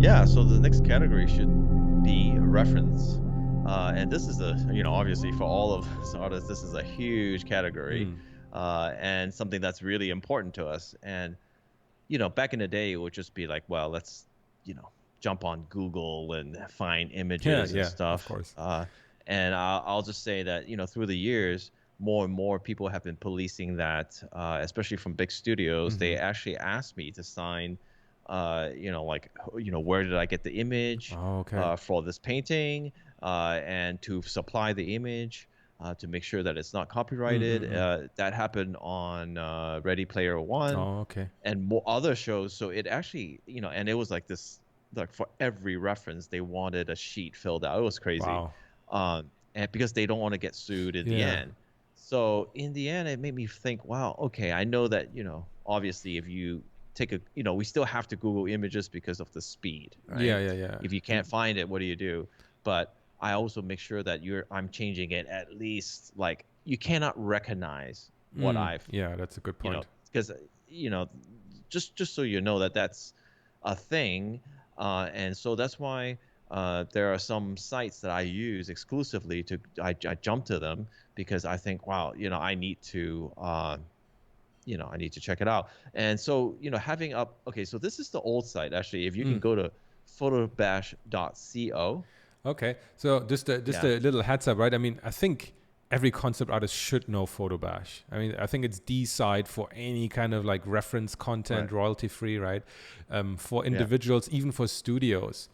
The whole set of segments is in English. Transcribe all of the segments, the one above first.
Yeah, so the next category should be reference. And this is obviously for all of us artists, this is a huge category, Mm. and something that's really important to us. And, back in the day, it would just be like, well, let's, you know, jump on Google and find Yeah, images and yeah, of stuff. course. And I'll just say that, through the years, more and more people have been policing that, especially from big studios. Mm-hmm. They actually asked me to sign, where did I get the image Oh, okay. for this painting, and to supply the image. To make sure that it's not copyrighted. Mm-mm-mm. That happened on Ready Player One Oh, okay. and more other shows. So it actually, and it was like this, like for every reference, they wanted a sheet filled out. It was crazy. Wow. And because they don't want to get sued in the Yeah. end. So in the end, it made me think, wow, okay, I know that, obviously if you take we still have to Google images because of the speed, Yeah, right? yeah, yeah. If you can't find it, what do you do? But I also make sure that I'm changing it at least like you cannot recognize what I've, Yeah, that's a good point. because, you know, just so you know that that's a thing, and so that's why there are some sites that I use exclusively I jump to them because I think, wow, I need to check it out. And so, having up, okay, so this is the old site actually. If you can Mm. go to photobash.co. Okay, so just Yeah, a little heads up, right? I mean, I think every concept artist should know Photobash. I mean, I think it's the site for any kind of like reference right. content, royalty free, right? For Yeah, individuals, even for studios,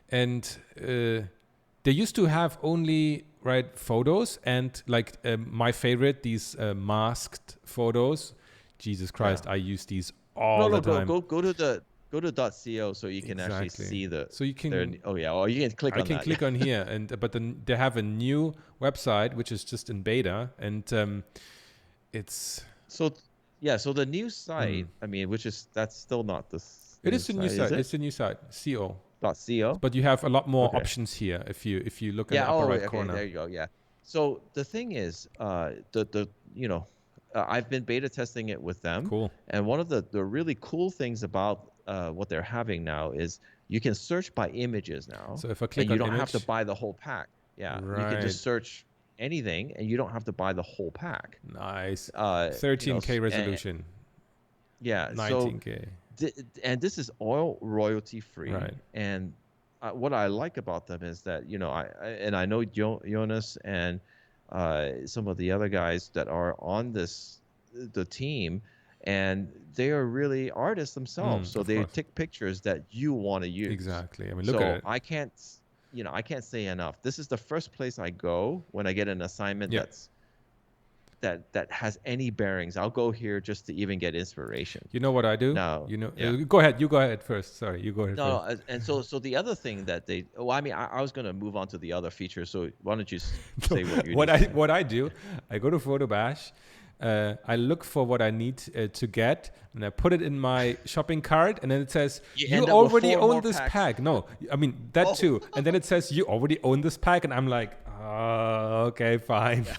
and they used to have only right photos and like my favorite these masked photos. Jesus yeah. Christ, I use these No, all the no, go time. go go to the go to .co so you can actually Exactly. see So you their. can Oh yeah, or you can click I on can that. Yeah. click on here, and but then they have a new website which is just in beta, and it's So yeah, so the new mm, site, I mean, that's still not the it new is the new site, is site. it? It's the new site, co. .co. But you have a lot more Okay. options here if you look in Yeah. the upper Oh, right okay. corner. There you go. Yeah. So the thing is, I've been beta testing it with them, Cool. and one of the really cool things about what they're having now is you can search by images now, So if I and click you on don't have to image, buy the whole pack. Yeah, you can right, just search anything, and you don't have to buy the whole pack. nice, Uh, you know, 13K and, resolution, yeah. So 19K, and this is all royalty free. right? And what I like about them is that I know Jonas and some of the other guys that are on the team, and they are really artists themselves. So Of they course, take pictures that you want to use. exactly. I mean, look at So it. I can't say enough. This is the first place I go when I get an assignment Yeah. that has any bearings. I'll go here just to even get inspiration. You know what I do? Now, You know, yeah. go ahead. You go ahead first. Sorry, you go ahead No, first. no, and so the other thing that well, I mean, I was gonna move on to the other features. So why don't you No, say what you need to say? what I do, I go to Photobash, I look for what I need to get, and I put it in my shopping cart, and then it says You you end up with already four own more this packs. pack. No, I mean that Oh, too, and then it says you already own this pack, and I'm like, okay, fine. yeah.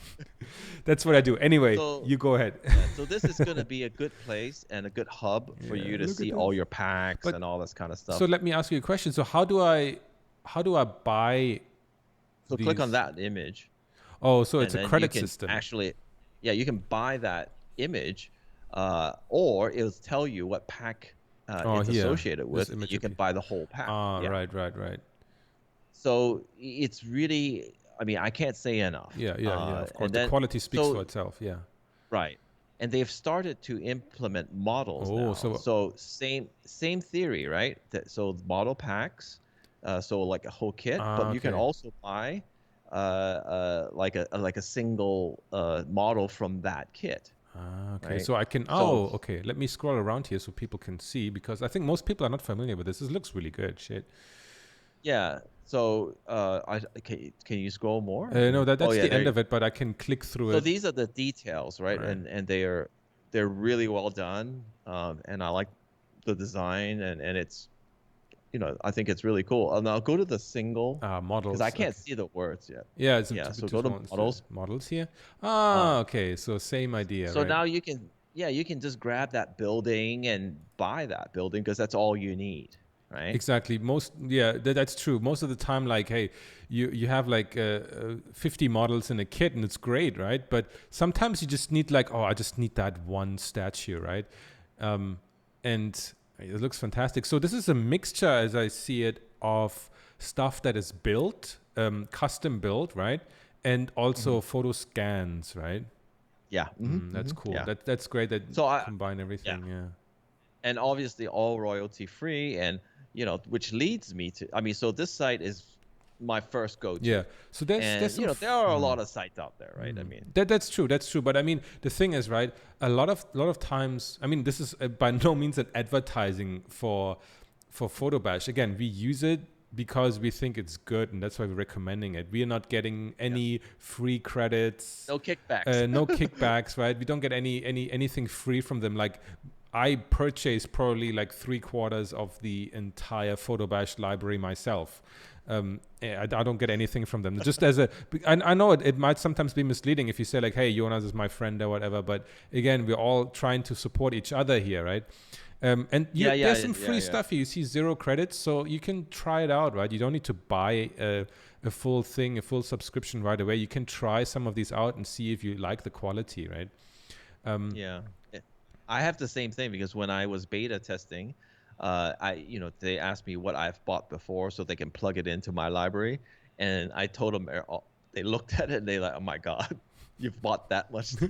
That's what I do. Anyway, So you go ahead. yeah, so this is gonna be a good place and a good hub for Yeah, you to look at see this. all your packs But and all this kind of so stuff. let me ask you a question. So how do I buy So click on these? that image, Oh, so it's and a then you credit can system. actually, yeah, you can buy that image, or it'll tell you what pack Oh, it's here, associated this with. image You can appear. buy the whole pack. Ah, Yeah. right, right, right. So it's really, I mean, I can't say enough. Yeah, yeah, yeah. Of course, And the then, quality speaks for so, itself. Yeah. right. And they've started to implement models Oh, now. so So same theory, right? So model packs, so like a whole kit, but you can okay. also buy like a single model from that kit, Okay. right? So I can. So Oh, okay. Let me scroll around here so people can see because I think most people are not familiar with this. This looks really good. Shit. yeah, so can you scroll more? I No, can. Oh that's yeah, the there end you of go. it, but I can click through So it. these are the details, right? Right. And they're really well done. And I like the design, and it's, I think it's really cool. Now go to the single, because I Models. can't Okay. see the words yet. Yeah, it's Yeah, too so too go to small. It's the models. models here. Uh, Okay. So same idea, so right? now you can just grab that building and buy that building because that's all you need. right? Exactly. That's true. Most of the time, like, hey, you have like 50 models in a kit, and it's great, right? But sometimes you just need like, oh, I just need that one statue, right? Um, and it looks fantastic. So this is a mixture, as I see it, of stuff that is built, custom built, right? And Hmm. also photo scans, right? Yeah. That's cool. Yeah. That's great that So combine yeah, everything. Yeah. and obviously all royalty free, and which leads me to, I mean, so this site is my first Yeah. go-to, So there's and some. there are a lot of sites out there, right? I mean, That's true. That's true. But I mean, the thing is, right? A lot of times, I mean, this is by no means an advertising for Photobash. Again, we use it because we think it's good, and that's why we're recommending it. We are not getting yeah, any free credits, no kickbacks. no kickbacks, right? We don't get anything free from them. Like, I purchased probably like 3/4 of the entire Photobash library myself. I don't get anything from them. Just as I know it might sometimes be misleading if you say like, hey, Jonas is my friend or whatever. But again, we're all trying to support each other here, right? And Yeah, there's yeah, some yeah, free yeah. stuff here. You see 0 credits, so you can try it out, right? You don't need to buy a full thing, a full subscription right away. You can try some of these out and see if you like the quality, right? Yeah. I have the same thing because when I was beta testing, they asked me what I've bought before so they can plug it into my library, and I told them, they looked at it and they like, oh my God, you've bought that much stuff.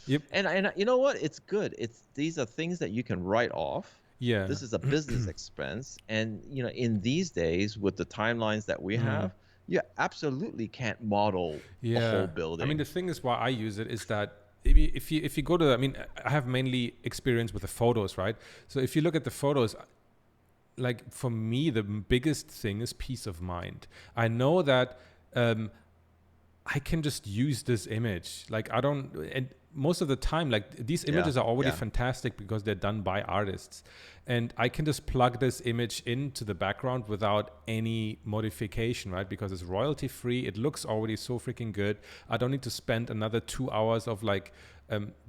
Yep. And you know what? It's good. These are things that you can write off. Yeah. This is a business expense, and in these days with the timelines that we have, you absolutely can't model a whole Yeah, I mean the building. thing is why I use it is that if you go to, I mean, I have mainly experience with the photos, right? So if you look at the photos, like for me the biggest thing is peace of mind. I know that um, I can just use this image. Like I don't, and most of the time, like these Yeah, images are already yeah. fantastic because they're done by artists. And I can just plug this image into the background without any modification, right? Because it's royalty free. It looks already so freaking good. I don't need to spend another 2 hours of like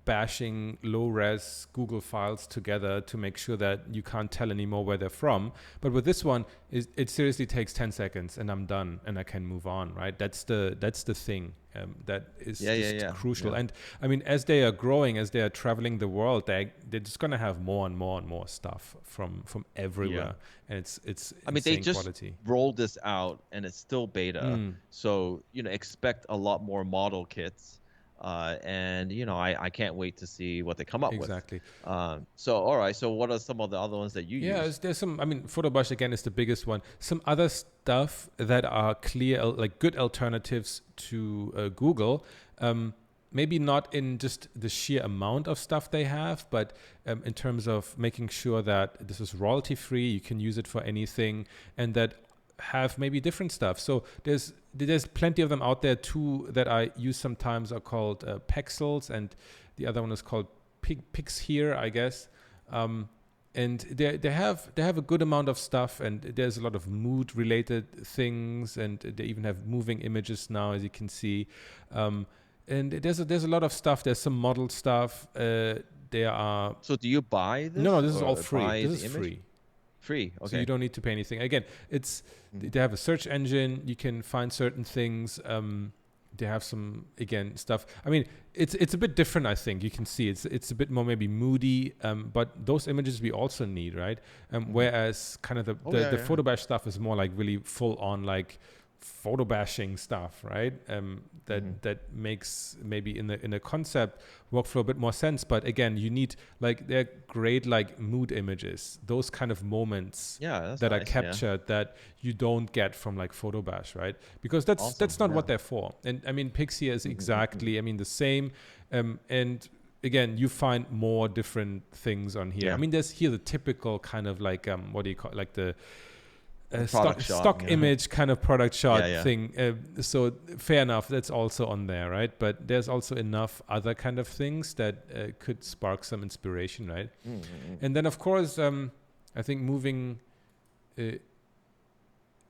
bashing low res Google files together to make sure that you can't tell anymore where they're from. But with this one, it seriously takes 10 seconds and I'm done and I can move on, right? That's the thing that is Yeah, yeah, just yeah, crucial. yeah. And I mean, as they are growing, as they are traveling the world, they're just gonna have more and more and more stuff from Yeah. everywhere, and it's I mean, they insane just quality. rolled this out and it's still beta. So, expect a lot more model kits. And, I can't wait to see what they come up with. Exactly. So, all right. So, what are some of the other ones that you Yeah, use? there's some. I mean, Photobrush again is the biggest one. Some other stuff that are clear, like good alternatives to Google. Maybe not in just the sheer amount of stuff they have, but in terms of making sure that this is royalty free, you can use it for anything, and that have maybe different stuff. So there's plenty of them out there too that I use sometimes are called Pexels, and the other one is called Pix here, I guess. And they have a good amount of stuff, and there's a lot of mood related things, and they even have moving images now, as you can see. And there's a lot of stuff. There's some model stuff. There are So, do you buy no, this this is all or free. buy This the is image? free. Free. So you Okay. don't need to pay anything. Again, it's Mhm. they have a search engine. You can find certain things. They have some again stuff. I mean, it's a bit different. I think you can see it's a bit more maybe moody. But those images we also need, right? Mhm. Whereas kind of Oh, the yeah, yeah. photo bash stuff is more like really full on like photo bashing stuff, right? Mhm. That makes maybe in a concept workflow a bit more sense. But again, you need like they're great like mood images, those kind of moments Yeah, that's that are nice. Yeah. captured that you don't get from like photo bash, right? Because that's Awesome. not Yeah. what they're for. And I mean, Pixie is Mhm. exactly, I mean, the same. And again, you find more different things on here. I Yeah. mean, there's here the typical kind of like what do you call, like the The product shot. stock image kind of product Yeah, shot yeah. thing. So fair enough, that's also on there, right? But there's also enough other kind of things that could spark some inspiration, right? Mm-hmm. And then of course, I think moving in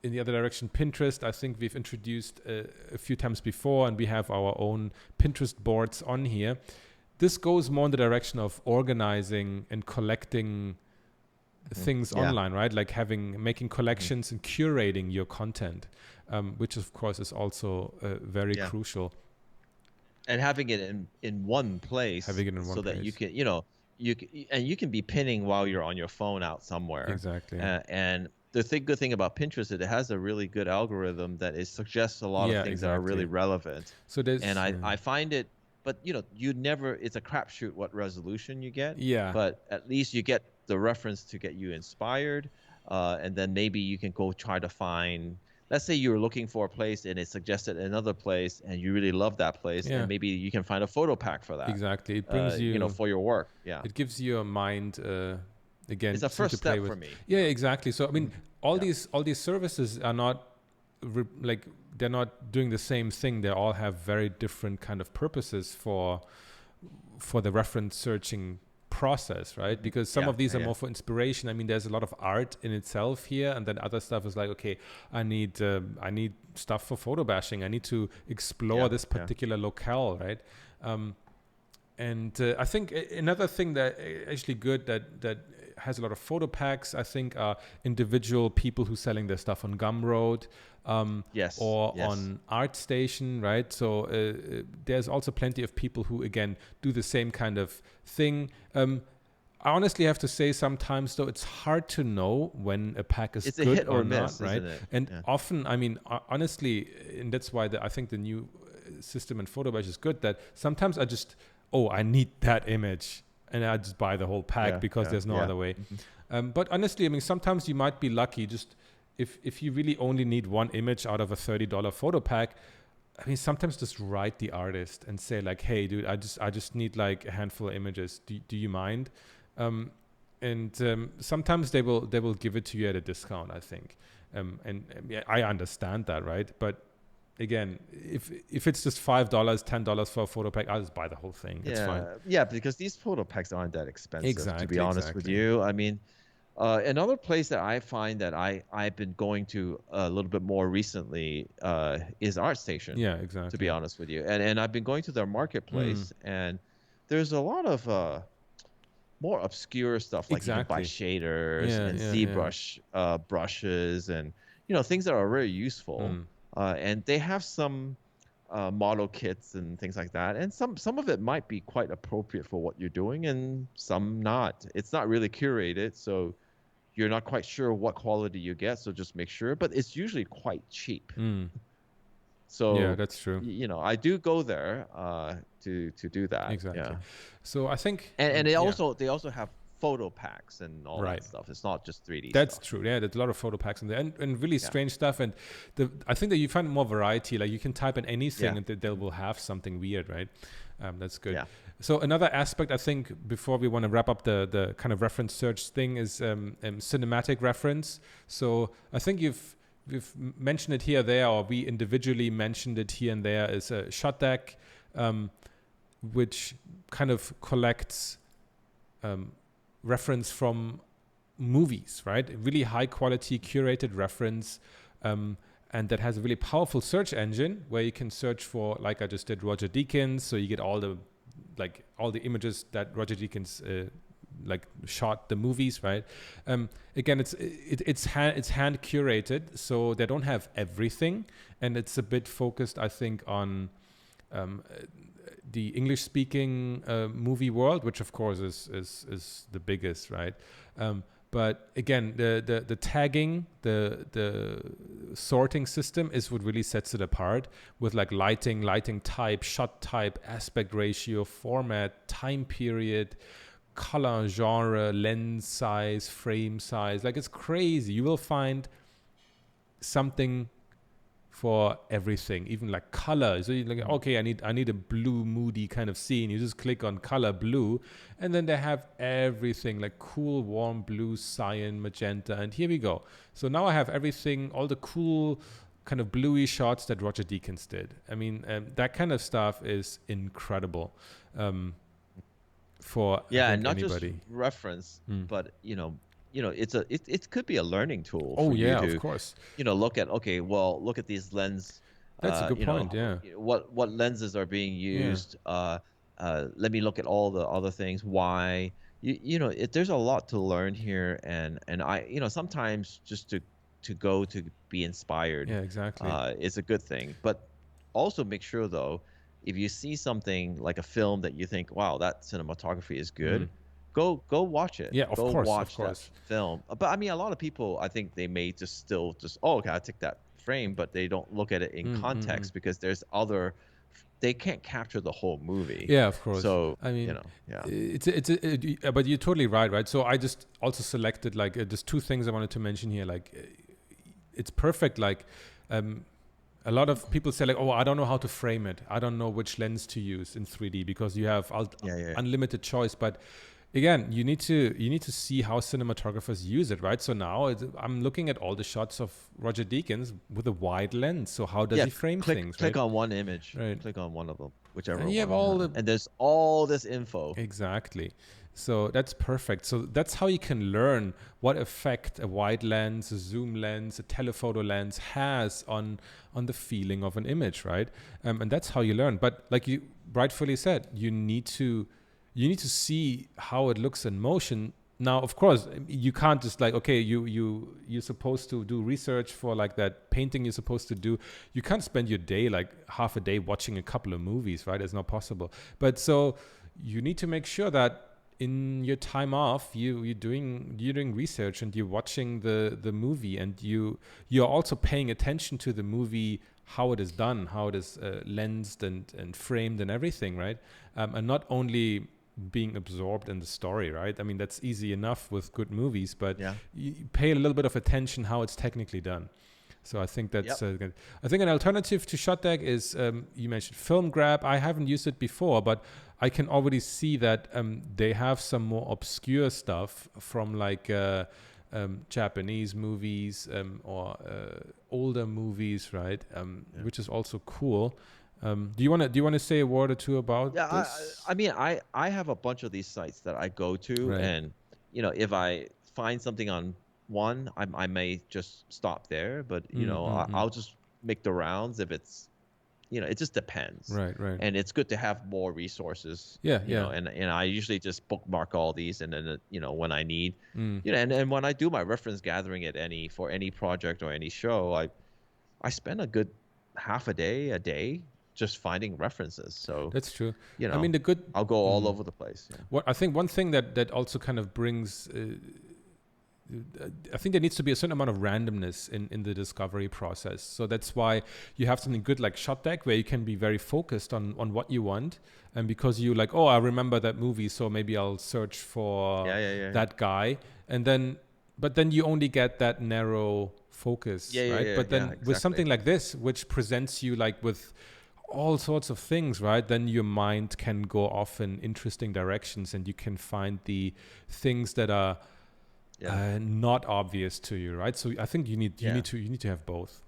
the other direction, Pinterest. I think we've introduced a few times before, and we have our own Pinterest boards on here. This goes more in the direction of organizing and collecting things Yeah. online, right? Like making Hmm. collections and curating your content, which of course is also very Yeah. crucial. And having it in one place Having it in one so that you place. can, and you can be pinning while you're on your phone out somewhere. Exactly. And the good thing about Pinterest is it has a really good algorithm that it suggests a lot of Yeah, things that are really exactly. relevant. So And there's I find it, but you never, it's a crapshoot what resolution you get, yeah, but at least you get the reference to get you inspired. And then maybe you can go try to find, let's say you're looking for a place and it suggested another place and you really love that place, and yeah, maybe you can find a photo pack for that, exactly. It brings you, for your work. Yeah. it gives your mind It's again a something first to play step for with. me. Yeah, exactly. So I mean, Mhm. Yeah. all these services are not like they're not doing the same thing. They all have very different kind of purposes for the reference searching process, right? Mhm. Because some Yeah. of these are Yeah. more for inspiration. I mean, there's a lot of art in itself here, and then other stuff is like, okay, I need stuff for photo bashing. I need to explore Yeah. this Yeah. particular locale, right? Um, and I think another thing that actually good that has a lot of photo packs, I think, are individual people who selling their stuff on Gumroad, Yes. or Yes. on ArtStation, right? So there's also plenty of people who again do the same kind of thing. I honestly have to say sometimes though it's hard to know when a pack is It's a good hit or or not, miss, right? isn't it? And Yeah. often, I mean, honestly, and that's why I think the new system in Photobash is good. That sometimes I just, oh, I need that image, and I just buy the whole pack Yeah. because Yeah. there's no Yeah. other way. Mhm. But honestly, I mean, sometimes you might be lucky. Just if you really only need one image out of a $30 photo pack, I mean, sometimes just write the artist and say like, "Hey, dude, I just need like a handful of images. Do you mind?" Um, and sometimes they will give it to you at a discount. I think, yeah, I understand that, right? But again, if it's just $5, $10 for a photo pack, I'll just buy the whole thing. It's fine. Yeah. Yeah. Because these photo packs aren't that expensive, to be Exactly, honest with exactly. you. I mean, another place that I find that I've been going to a little bit more recently is ArtStation, Yeah, to be exactly. honest with you. And I've been going to their Mm, marketplace, and there's a lot of more obscure stuff, like you can buy exactly. shaders Yeah, and yeah, yeah. ZBrush brushes, and things that are very useful. Mm, And they have some model kits and things like that, and some of it might be quite appropriate for what you're doing, and some not. It's not really curated, so you're not quite sure what quality you get. So just make sure, but it's usually quite cheap. mm. Yeah, So that's true. I do go there to do that. Exactly. Yeah. So I think, And yeah, they also have photo packs and all right. that stuff. It's not just 3D That's stuff. true. Yeah, there's a lot of photo packs in there, and really Yeah. strange stuff. And I think that you find more variety. Like you can type in anything, Yeah. and they will have something weird, right? That's good. Yeah. So another aspect, I think, before we want to wrap up the kind of reference search thing, is cinematic reference. So I think you've mentioned it here, there, or we individually mentioned it here and there. Is a shot deck, which kind of collects reference from movies, right? Really high quality curated reference, and that has a really powerful search engine where you can search for, like I just did, Roger Deakins. So you get all the images that Roger Deakins like shot the movies, right? Again, it's hand curated, so they don't have everything, and it's a bit focused, I think, on um, the English speaking movie world, which of course is the biggest, right? But again, the tagging, the sorting system is what really sets it apart, with like lighting type, shot type, aspect ratio, format, time period, color, genre, lens size, frame size. Like it's crazy. You will find something for everything, even like color. So you're like, Mhm. okay, I need a blue moody kind of scene. You just click on color blue, and then they have everything like cool warm blue, cyan, magenta, and here we go. So now I have everything, all the cool kind of bluey shots that Roger Deakins did. I mean, that kind of stuff is incredible, for I Yeah, and think not just anybody. reference, Mm. but it could be a learning tool Oh for you yeah, of to, course. look at, okay, well, look at these lens, That's a good point. Yeah, what lenses are being yeah. used. Let me look at all the other things. Why? there's a lot to learn here, and sometimes just to go to be inspired Yeah, exactly. is a good thing. But also make sure though, if you see something like a film that you think, wow, that cinematography is good, go watch it. Yeah, of Go course, of watch that course. film. But I mean, a lot of people, I think they may just still just, oh, okay, I take that frame, but they don't look at it in context because there's other, they can't capture the whole movie. Yeah, of course. So, I mean, yeah. but you're totally right, right? So I just also selected like just two things I wanted to mention here. Like, it's perfect. Like, um, a lot of people say like, oh, I don't know how to frame it. I don't know which lens to use in 3D because you have Yeah, yeah, yeah. unlimited choice. But again, you need to see how cinematographers use it, right? So now I'm looking at all the shots of Roger Deakins with a wide lens. So how does Yeah, he frame things, click right? on one image, Right. click on one of them, And whichever you have one, all the and there's all this info. exactly. So that's perfect. So that's how you can learn what effect a wide lens, a zoom lens, a telephoto lens has on the feeling of an image, right? And that's how you learn. But like you rightfully said, you need to see how it looks in motion. Now, of course, you can't just like, okay, you're supposed to do research for like that painting you're supposed to do. You can't spend your day like half a day watching a couple of movies, right? It's not possible. But so you need to make sure that in your time off you're doing research and you're watching the movie, and you're also paying attention to the movie, how it is done, how it is lensed and framed and everything, right? And not only being absorbed in the story, right? I mean, that's easy enough with good movies, but Yeah. you pay a little bit of attention how it's technically done. So I think that's Yep. good. I think an alternative to ShotDeck is you mentioned Film Grab. I haven't used it before, but I can already see that they have some more obscure stuff from like Japanese movies or older movies, right? Yeah. Which is also cool. Do you want to say a word or two about Yeah, this? I mean, I have a bunch of these sites that I go to, Right. and if I find something on one, I may just stop there, but Mm-mm-mm. I'll just make the rounds if it's, it just depends. Right. Right. And it's good to have more resources, Yeah. Yeah. and I usually just bookmark all these, and then when I need, Mm. and when I do my reference gathering for any project or any show, I spend a good half a day just finding references. So, That's true. you I mean, know, the good. I'll go all Mm. over the place. Yeah. What I think one thing that also kind of brings I think there needs to be a certain amount of randomness in the discovery process. So that's why you have something good like Shot Deck, where you can be very focused on what you want. And because you like, oh, I remember that movie, so maybe I'll search for Yeah, yeah, yeah. that guy. And then, but then you only get that narrow Yeah, focus, yeah, right? yeah, But yeah, then with exactly. something like this, which presents you like with all sorts of things, right? Then your mind can go off in interesting directions, and you can find the things that are Yeah. not obvious to you, right? So I think you need you Yeah. need to you need to have both.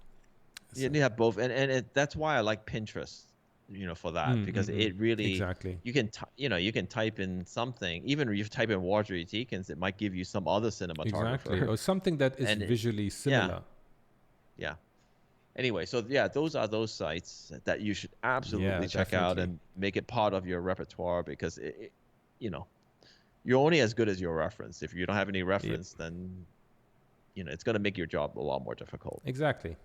You So, need to have both, and that's why I like Pinterest, for that, because it really, exactly, you can type in something, even if you type in Roger Deakins, it might give you some other exactly, cinematographer, or something that is and visually yeah, similar. yeah. Anyway, so yeah, those are those sites that you should Yeah, absolutely check out definitely. and make it part of your repertoire, because you know, you're only as good as your reference. If you don't have any Yep, reference, then it's going to make your job a lot more difficult. exactly.